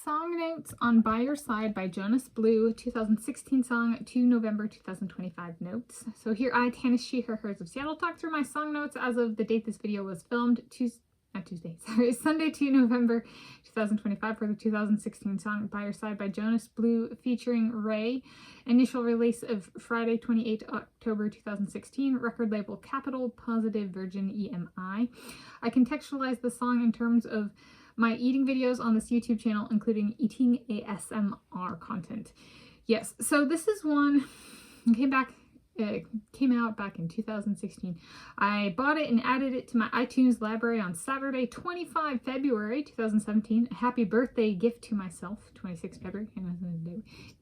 song notes on By Your Side by Jonas Blue, 2016 song to November 2025 notes. So here I, Tanis, she, her, hers of Seattle, talk through my song notes as of the date this video was filmed, Sunday to November 2025 for the 2016 song By Your Side by Jonas Blue featuring RAYE. Initial release of Friday 28 October 2016, record label Capital Positive Virgin EMI. I contextualize the song in terms of my eating videos on this YouTube channel, including eating ASMR content. Yes, so this is one came out back in 2016. I bought it and added it to my iTunes library on Saturday, 25 February 2017. A happy birthday gift to myself, 26 February,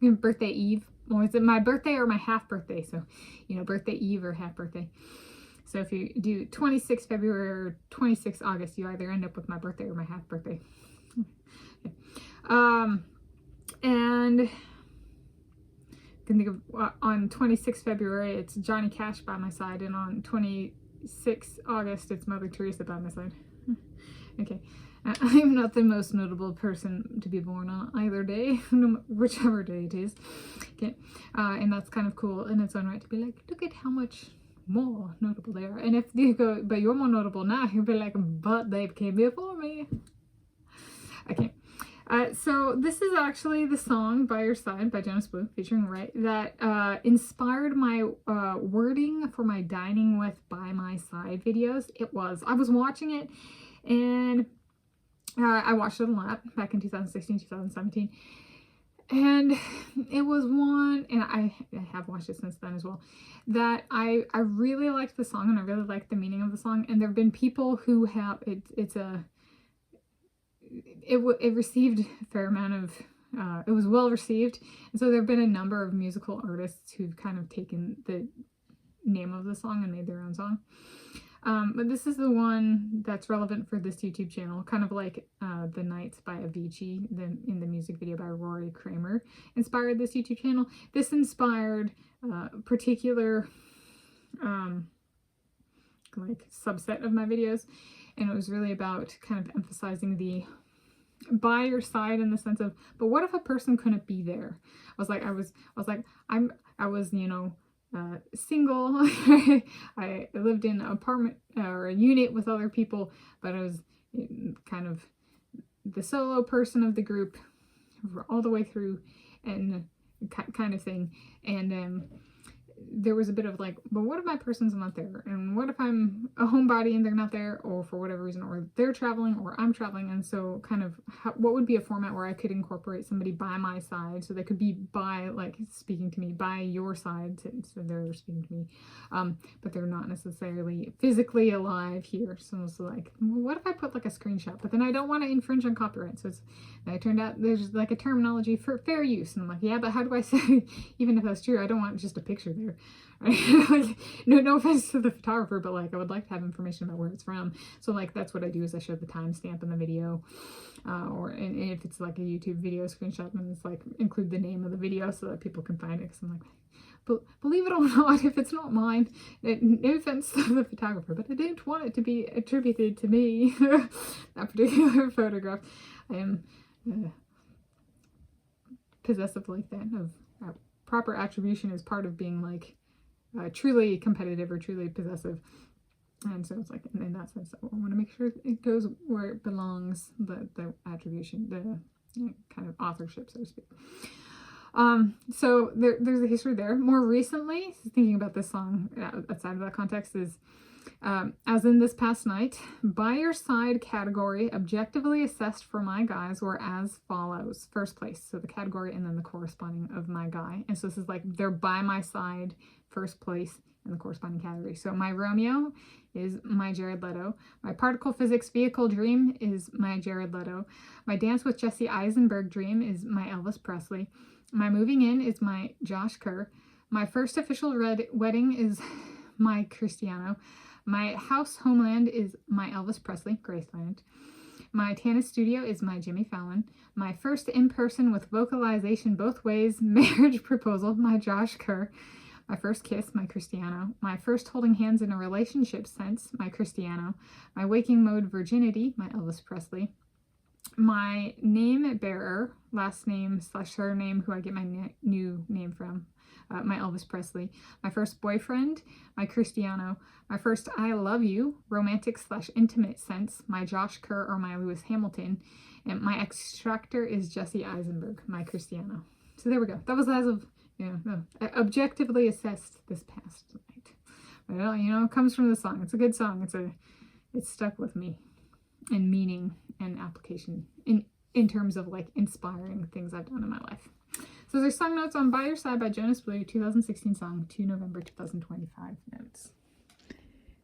birthday eve. Or is it my birthday or my half birthday? So, you know, birthday eve or half birthday. So if you do 26 February or 26 August, you either end up with my birthday or my half birthday. Okay. And you can think of on 26 February, it's Johnny Cash by my side, and on 26 August, it's Mother Teresa by my side. Okay. I'm not the most notable person to be born on either day, whichever day it is. Okay. And that's kind of cool in its own right to be like, look at how much more notable they are. And if you go, but you're more notable now, you'll be like, but they came before me. Okay. So this is actually the song By Your Side by Jonas Blue featuring RAYE that inspired my wording for my Dining with By My Side videos. I was watching it, and I watched it a lot back in 2016, 2017. And it was one, and I have watched it since then as well, that I really liked the song, and I really liked the meaning of the song. And there have been people who have, it received a fair amount of, it was well received. And so there have been a number of musical artists who've kind of taken the name of the song and made their own song. But this is the one that's relevant for this YouTube channel, kind of like The Nights by Avicii, in the music video by Rory Kramer, inspired this YouTube channel. This inspired particular like subset of my videos, and it was really about kind of emphasizing the by your side in the sense of, but what if a person couldn't be there? I was, you know, single. I lived in an apartment or a unit with other people, but I was kind of the solo person of the group all the way through, and kind of thing. And there was a bit of like, but what if my person's not there? And what if I'm a homebody and they're not there, or for whatever reason, or they're traveling or I'm traveling? And so kind of what would be a format where I could incorporate somebody by my side, so they could be by, like, speaking to me by your side, so they're speaking to me, but they're not necessarily physically alive here. So it's like, well, what if I put like a screenshot, but then I don't want to infringe on copyright? So it turned out there's like a terminology for fair use, and I'm like, yeah, but how do I say, even if that's true, I don't want just a picture there. Like, no offense to the photographer, but like I would like to have information about where it's from. So like that's what I do, is I show the timestamp in the video, and if it's like a YouTube video screenshot, then it's like include the name of the video so that people can find it. Because I'm like, but believe it or not, if it's not mine, no offense to the photographer, but I didn't want it to be attributed to me. That particular photograph, I am possessive like that, of proper attribution is part of being like truly competitive or truly possessive. And so it's like, in that sense, I want to make sure it goes where it belongs, the attribution, the kind of authorship, so to speak. So there's a history there. More recently, thinking about this song outside of that context, is as in this past night, By Your Side category objectively assessed for my guys were as follows. First place, so the category and then the corresponding of my guy. And so this is like they're by my side, first place, and the corresponding category. So my Romeo is my Jared Leto. My particle physics vehicle dream is my Jared Leto. My dance with Jesse Eisenberg dream is my Elvis Presley. My moving in is my Josh Kerr. My first official wedding is my Cristiano. My house homeland is my Elvis Presley, Graceland. My Tanis studio is my Jimmy Fallon. My first in-person with vocalization both ways marriage proposal, my Josh Kerr. My first kiss, my Cristiano. My first holding hands in a relationship sense, my Cristiano. My waking mode virginity, my Elvis Presley. my name bearer, last name / surname, who I get my new name from, my Elvis Presley, my first boyfriend, my Cristiano, my first I love you, romantic / intimate sense, my Josh Kerr or my Lewis Hamilton, and my extractor is Jesse Eisenberg, my Cristiano. So there we go. That was as of, objectively assessed this past night. But, it comes from the song. It's a good song. It's stuck with me in meaning and application in terms of like inspiring things I've done in my life. So there's song notes on By Your Side by Jonas Blue, 2016 song, to November 2025 note.